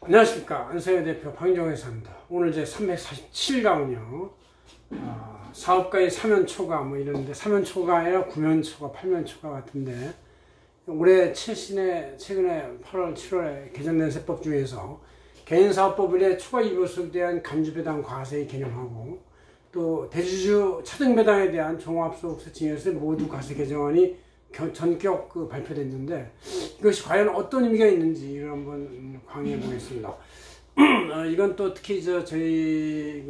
안녕하십니까. 안세현 대표 박인종 회사입니다. 오늘 제 347강은요, 사업가의 사면초가 뭐 이러는데, 사면초가 아니라 구면초가, 팔면초가 같은데, 올해 최근에 8월, 7월에 개정된 세법 중에서 개인사업법일의 초과 이부수에 대한 간주배당 과세 개념하고, 또 대주주 차등배당에 대한 종합소득세 증여세 모두 과세 개정안이 전격 발표됐는데, 이것이 과연 어떤 의미가 있는지 이걸 한번 강의해 보겠습니다. 이건 또 특히 저희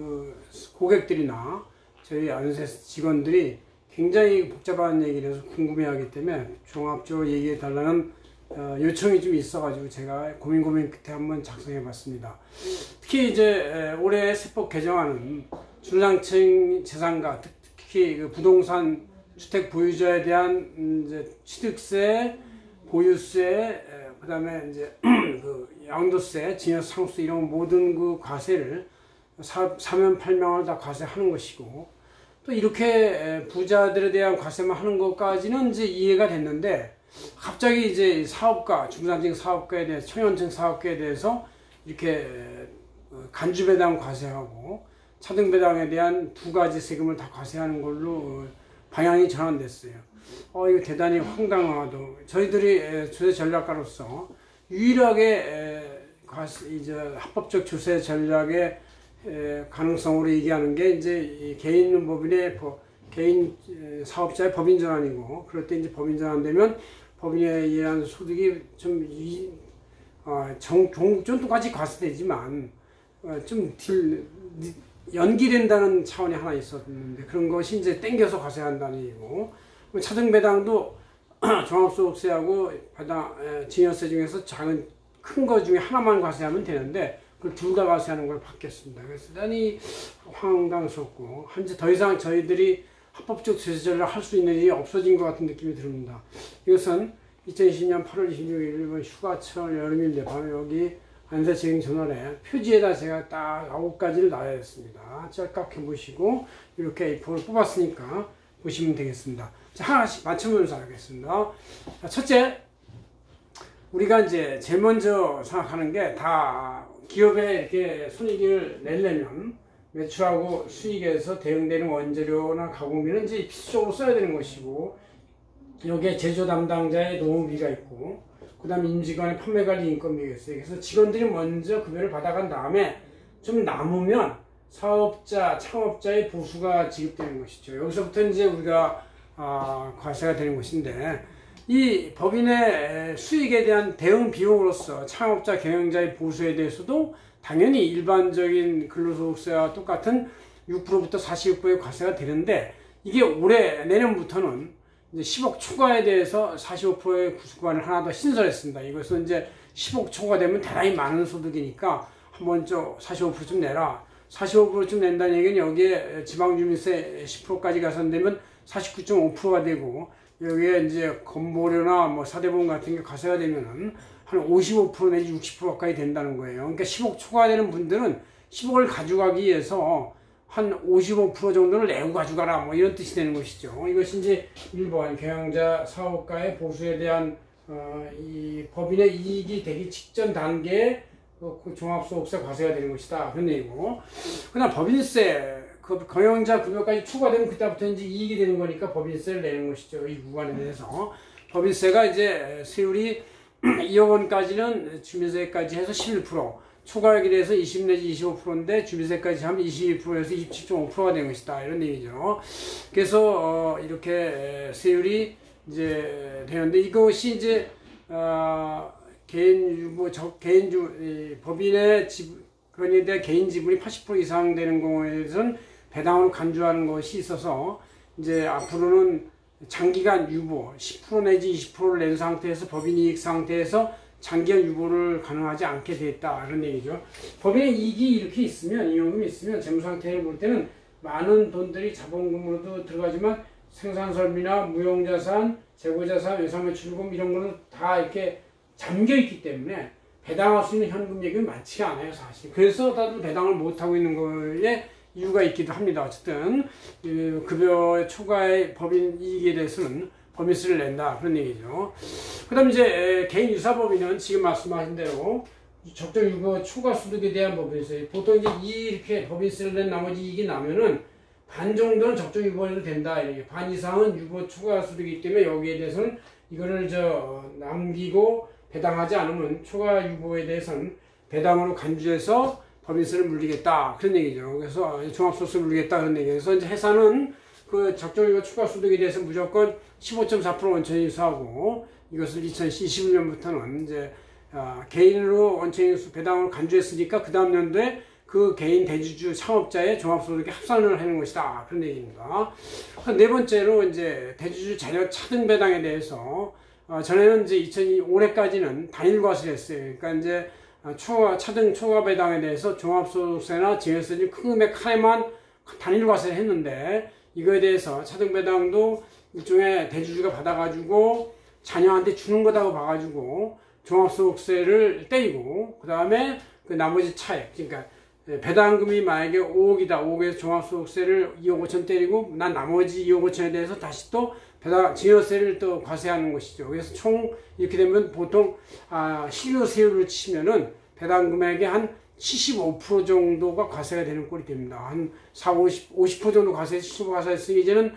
고객들이나 저희 안세 직원들이 굉장히 복잡한 얘기를 해서 궁금해하기 때문에 종합적으로 얘기해 달라는 요청이 좀 있어가지고 제가 고민 끝에 한번 작성해 봤습니다. 특히 올해 세법 개정안은 중장층 재산가, 특히 부동산 주택 보유자에 대한 취득세, 보유세, 그 다음에 양도세, 증여세, 상속세 이런 모든 과세를 사면 팔명을 다 과세하는 것이고, 또 이렇게 부자들에 대한 과세만 하는 것까지는 이해가 됐는데, 갑자기 사업가, 중산층 사업가에 대해서, 청년층 사업가에 대해서 이렇게 간주배당 과세하고 차등배당에 대한 두 가지 세금을 다 과세하는 걸로 방향이 전환됐어요. 이거 대단히 황당하도. 저희들이 주세 전략가로서 유일하게 합법적 주세 전략의 가능성으로 얘기하는 게 개인 법인의 개인 사업자의 법인 전환이고, 그럴 때 법인 전환되면 법인에 의한 소득이 종국전 똑같이 과세되지만 좀 연기된다는 차원이 하나 있었는데, 그런 것이 땡겨서 과세한다는 얘기고, 차등배당도 종합소득세하고 증여세 중에서 큰 거 중에 하나만 과세하면 되는데, 그걸 둘 다 과세하는 걸 바뀌었습니다. 그래서 대단히 황당스럽고, 더 이상 저희들이 합법적 주세 전략을 할 수 있는 일이 없어진 것 같은 느낌이 듭니다. 이것은 2020년 8월 26일 일본 휴가철 여름인데, 바로 여기 안세재경저널에 표지에다 제가 딱 9가지를 놔야겠습니다. 짤깍해 보시고 이렇게 A4를 뽑았으니까 보시면 되겠습니다. 자, 하나씩 맞춰보면서 하겠습니다. 자, 첫째, 우리가 제일 먼저 생각하는 게, 다 기업에 이렇게 손익을 내려면 매출하고 수익에서 대응되는 원재료나 가공비는 필수적으로 써야 되는 것이고, 여기에 제조 담당자의 노무비가 있고, 그 다음 임직원의 판매관리 인건비가 있어요. 그래서 직원들이 먼저 급여를 받아간 다음에 좀 남으면 사업자, 창업자의 보수가 지급되는 것이죠. 여기서부터 우리가 과세가 되는 것인데, 이 법인의 수익에 대한 대응 비용으로서 창업자, 경영자의 보수에 대해서도 당연히 일반적인 근로소득세와 똑같은 6%부터 46%의 과세가 되는데, 이게 내년부터는 10억 초과에 대해서 45%의 구간을 하나 더 신설했습니다. 이것은 10억 초과 되면 대단히 많은 소득이니까 한번 45%좀 내라. 45%좀 낸다는 얘기는 여기에 지방주민세 10%까지 가산되면 49.5%가 되고, 여기에 건보료나 사대보험 같은 게 과세가 되면은 한 55% 내지 60% 가까이 된다는 거예요. 그러니까 10억 초과되는 분들은 10억을 가져가기 위해서 한 55% 정도를 내고 가져가라, 이런 뜻이 되는 것이죠. 이것이 1번 경영자 사업가의 보수에 대한 이 법인의 이익이 되기 직전 단계에 종합소득세 과세가 되는 것이다, 그런 얘기고, 그다음 법인세, 경영자 급여까지 추가되면 그때부터 이익이 되는 거니까 법인세를 내는 것이죠. 이 구간에 대해서 법인세가 세율이 2억 원까지는 주민세까지 해서 11%, 초과액에 대해서 20 내지 25%인데 주민세까지 하면 22%에서 27.5%가 된 것이다, 이런 얘기죠. 그래서 이렇게 세율이 되는데, 이것이 법인의 그에 대한 개인 지분이 80% 이상 되는 경우에는 배당으로 간주하는 것이 있어서, 앞으로는 장기간 유보 10% 내지 20%를 낸 상태에서 법인 이익 상태에서 장기간 유보를 가능하지 않게 됐다, 이런 얘기죠. 법인의 이익이 이렇게 있으면, 이용금이 있으면 재무상태를 볼 때는 많은 돈들이 자본금으로도 들어가지만 생산설비나 무용자산, 재고자산, 외상매출금 이런 거는 다 이렇게 잠겨있기 때문에 배당할 수 있는 현금액이 많지가 않아요, 사실. 그래서 다들 배당을 못하고 있는 거에 이유가 있기도 합니다. 어쨌든 급여 초과의 법인 이익에 대해서는 법인세를 낸다, 그런 얘기죠. 그 다음 개인 유사법인은 지금 말씀하신 대로 적정 유보 초과 소득에 대한 법이 있어요. 보통 이제 이렇게 법인세를 낸 나머지 이익이 나면은 반 정도는 적정 유보해도 된다. 이렇게. 반 이상은 유보 초과 소득이기 때문에 여기에 대해서는 이거를 남기고 배당하지 않으면 초과 유보에 대해서는 배당으로 간주해서 법인세를 물리겠다. 그런 얘기죠. 그래서 종합소득세를 물리겠다. 그런 얘기예요. 그래서 이제 회사는 그 적정 유보 초과 소득에 대해서 무조건 15.4% 원천인수하고 이것을 2021년부터는 이제 개인으로 원천인수 배당으로 간주했으니까 그 다음 연도에 그 개인 대주주 창업자의 종합소득에 합산을 하는 것이다. 그런 얘기입니다. 네 번째로 이제 대주주 자녀 차등 배당에 대해서 전에는 이제 올해까지는 단일과세를 했어요. 그러니까 이제 차등 초과 배당에 대해서 종합소득세나 증여세 중 큰 금액 하나만 단일과세를 했는데 이거에 대해서 차등 배당도 일종의 대주주가 받아가지고 자녀한테 주는 거다고 봐가지고 종합소득세를 떼이고 그 다음에 그 나머지 차액 그러니까 배당금이 만약에 5억이다. 5억에서 종합소득세를 2억 5천 때리고 난 나머지 2억 5천에 대해서 다시 또 증여세를 또 과세하는 것이죠. 그래서 총 이렇게 되면 보통 실효세율을 치면은 배당금액의 한 75% 정도가 과세가 되는 꼴이 됩니다. 한 50% 정도 과세, 75% 과세했으니 이제는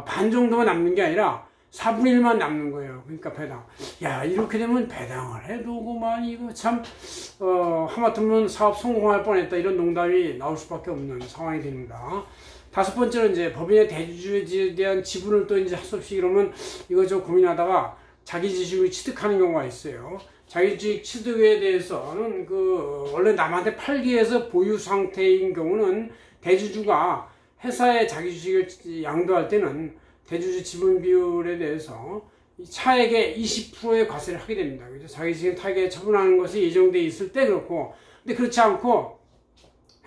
반 정도만 남는 게 아니라 4분의 1만 남는 거예요. 그러니까 배당. 야, 이렇게 되면 배당을 해도 그만 이거 참 하마터면 사업 성공할 뻔했다. 이런 농담이 나올 수밖에 없는 상황이 됩니다. 다섯 번째는 이제 법인의 대주주에 대한 지분을 또 이제 할 수 없이 이러면 이거 고민하다가 자기 주식을 취득하는 경우가 있어요. 자기 주식 취득에 대해서는 원래 남한테 팔기 위해서 보유 상태인 경우는 대주주가 회사에 자기 주식을 양도할 때는 대주주 지분 비율에 대해서 차액의 20%의 과세를 하게 됩니다. 그래서 자기 주식을 타겟에 처분하는 것이 예정되어 있을 때 그렇고, 근데 그렇지 않고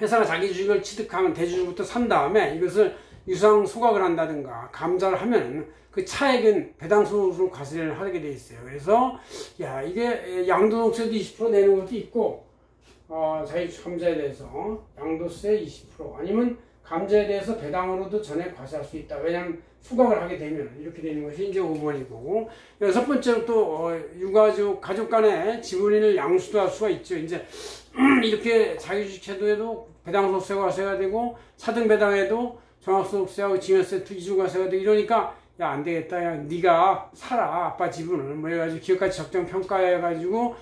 회사가 자기 주식을 취득하면 대주주부터 산 다음에 이것을 유상 소각을 한다든가 감자를 하면 그 차액은 배당소득으로 과세를 하게 돼 있어요. 그래서 야 이게 양도소득세도 20% 내는 것도 있고 자기 주식 감자에 대해서 양도세 20% 아니면 감자에 대해서 배당으로도 전액 과세할 수 있다. 왜냐하면 소각을 하게 되면 이렇게 되는 것이 이제 5번이고 여섯 번째로 또 유가족 가족 간의 지분을 양수도 할 수가 있죠. 이제 이렇게 자기 주식 제도에도 배당소득세 과세가 되고 차등 배당에도 종합소득세하고 증여세 이중과세가 되고 이러니까 야 안 되겠다. 야 네가 사라 아빠 지분을 뭐 해가지고 기업가치 적정 평가해가지고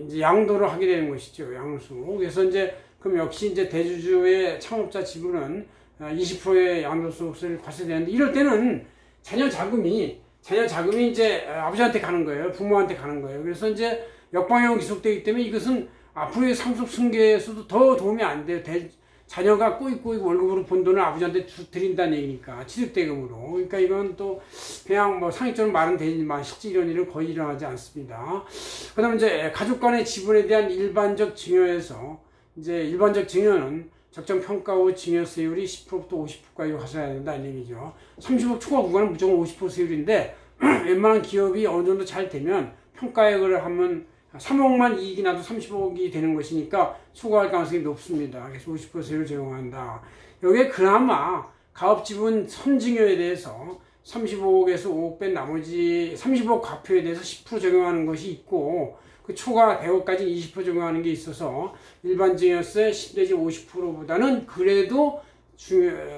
이제 양도를 하게 되는 것이죠. 양수. 그래서 이제 그럼 역시 이제 대주주의 창업자 지분은 20%의 양도소득세를 과세되는데 이럴 때는 자녀 자금이 이제 아버지한테 가는 거예요. 부모한테 가는 거예요. 그래서 이제 역방향으로 기속되기 때문에 이것은 앞으로의 상속 승계에서도 더 도움이 안 돼요. 자녀가 꼬이꼬이 월급으로 번 돈을 아버지한테 드린다는 얘기니까 취득대금으로. 그러니까 이건 또 그냥 뭐 상식적으로 말은 되지만 실제 이런 일은 거의 일어나지 않습니다. 그다음에 이제 가족 간의 지분에 대한 일반적 증여에서 이제 일반적 증여는 적정 평가 후 증여세율이 10%부터 50%까지 과세해야 된다는 얘기죠. 30억 초과 구간은 무조건 50% 세율인데 웬만한 기업이 어느 정도 잘 되면 평가액을 하면 3억만 이익이 나도 30억이 되는 것이니까 초과할 가능성이 높습니다. 그래서 50% 세율을 적용한다. 여기에 그나마 가업지분 선증여에 대해서 35억에서 5억 뺀 나머지 30억 과표에 대해서 10% 적용하는 것이 있고 그 초과 100억까지 20% 적용하는 게 있어서 일반 증여세 10 내지 50%보다는 그래도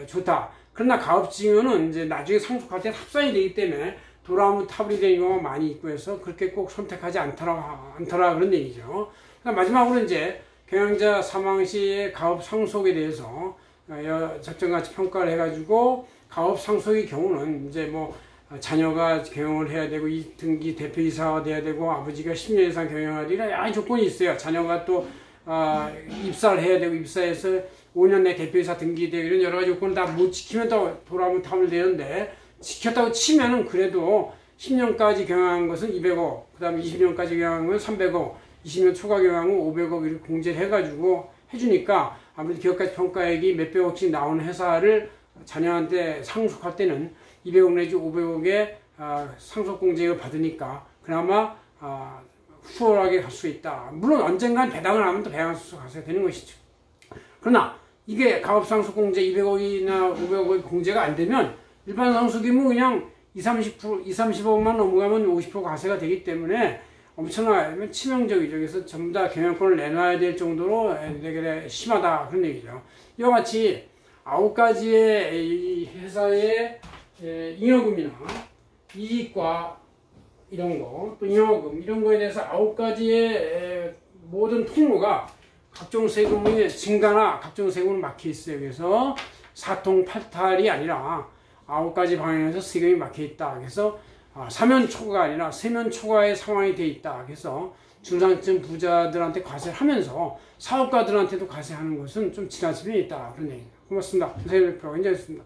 좋다. 그러나 가업증여는 이제 나중에 상속할 때 합산이 되기 때문에 돌아오면 타불이 되는 경우가 많이 있고 해서 그렇게 꼭 선택하지 않더라 그런 얘기죠. 마지막으로 이제 경영자 사망 시의 가업 상속에 대해서 적정가치 평가를 해가지고 가업 상속의 경우는 이제 뭐 자녀가 경영을 해야 되고 등기 대표이사가 돼야 되고 아버지가 10년 이상 경영해야 되고 여러 조건이 있어요. 자녀가 또 입사를 해야 되고 입사해서 5년 내 대표이사 등기되고 이런 여러 가지 조건을 다 못 지키면 또 돌아오면 타불 되는데 지켰다고 치면은 그래도 10년까지 경영한 것은 200억, 그 다음에 20년까지 경영한 건 300억, 20년 초과 경영한 건 500억 이렇게 공제를 해가지고 해주니까 아무래도 기업가치 평가액이 몇백억씩 나오는 회사를 자녀한테 상속할 때는 200억 내지 500억의 상속공제를 받으니까 그나마 수월하게 갈 수 있다. 물론 언젠간 배당을 하면 또 배당소득 과세가 되는 것이죠. 그러나 이게 가업상속공제 200억이나 500억의 공제가 안 되면 일반 상속이면 그냥 20, 30%, 20, 30억만 넘어가면 50% 과세가 되기 때문에 엄청나게 치명적이죠. 그래서 전부 다 경영권을 내놔야 될 정도로 되게 심하다 그런 얘기죠. 이와 같이 9가지의 이 회사의 잉여금이나 이익과 이런 거, 또 잉여금 이런 거에 대해서 9가지의 모든 통로가 각종 세금의 증가나 각종 세금으로 막혀 있어요. 그래서 사통팔탈이 아니라 9가지 방향에서 세금이 막혀 있다. 그래서 사면초가 아니라 세면초가의 상황이 돼 있다. 그래서 중산층 부자들한테 과세를 하면서 사업가들한테도 과세하는 것은 좀 지나침이 있다. 그런 얘기입니다. 고맙습니다. 선생님, 굉장했습니다.